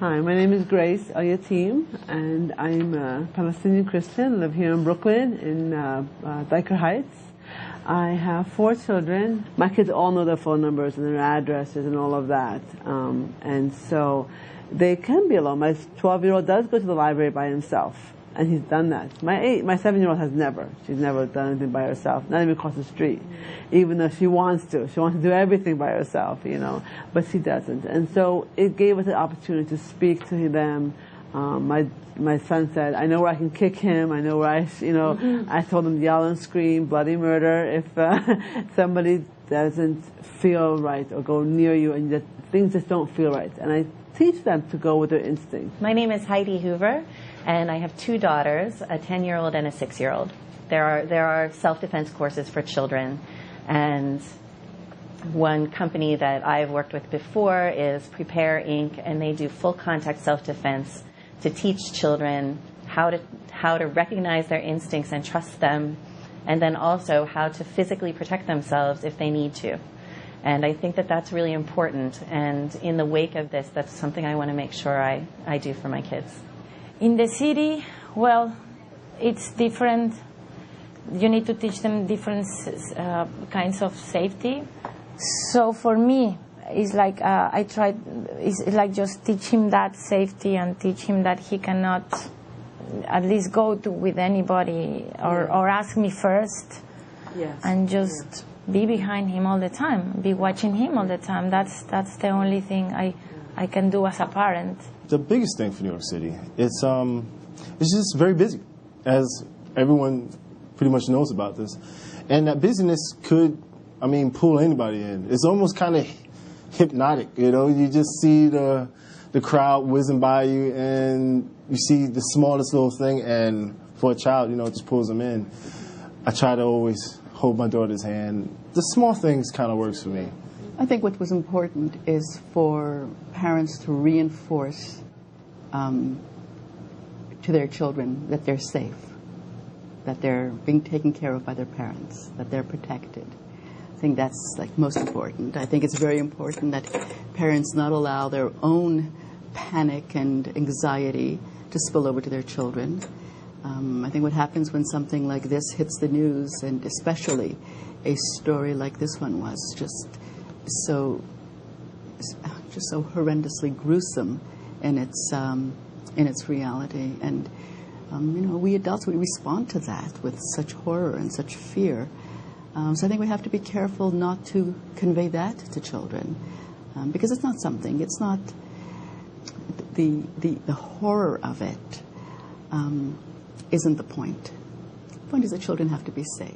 Hi, my name is Grace Al-Yatim, and I'm a Palestinian Christian, live here in Brooklyn, in Dyker Heights. I have 4 children. My kids all know their phone numbers and their addresses and all of that. And so they can be alone. My 12-year-old does go to the library by himself, and he's done that. My 7-year-old has never. She's never done anything by herself, not even across the street, even though she wants to. She wants to do everything by herself, you know, but she doesn't. And so it gave us an opportunity to speak to them. My son said, I know where I can kick him. I know where I told him yell and scream, bloody murder if somebody doesn't feel right or go near you and things just don't feel right. And I teach them to go with their instinct. My name is Heidi Hoover, and I have 2 daughters, a 10-year-old and a 6-year-old. There are self-defense courses for children, and one company that I've worked with before is Prepare Inc., and they do full contact self-defense to teach children how to recognize their instincts and trust them, and then also how to physically protect themselves if they need to. And I think that that's really important, and in the wake of this, that's something I want to make sure I do for my kids. In the city, well, it's different. You need to teach them different kinds of safety. So for me, it's like it's like just teach him that safety and teach him that he cannot at least go with anybody or ask me first. Yes. And just be behind him all the time, be watching him all the time. That's the only thing I can do as a parent. The biggest thing for New York City, it's just very busy, as everyone pretty much knows about this. And that busyness could, pull anybody in. It's almost kind of hypnotic, you know. You just see the crowd whizzing by you, and you see the smallest little thing, and for a child, it just pulls them in. I try to always hold my daughter's hand. The small things kind of works for me. I think what was important is for parents to reinforce to their children that they're safe, that they're being taken care of by their parents, that they're protected. I think that's most important. I think it's very important that parents not allow their own panic and anxiety to spill over to their children. I think what happens when something like this hits the news, and especially a story like this one was, just so horrendously gruesome in its reality, and we adults, we respond to that with such horror and such fear. So I think we have to be careful not to convey that to children, because it's not the horror of it isn't the point. The point is that children have to be safe.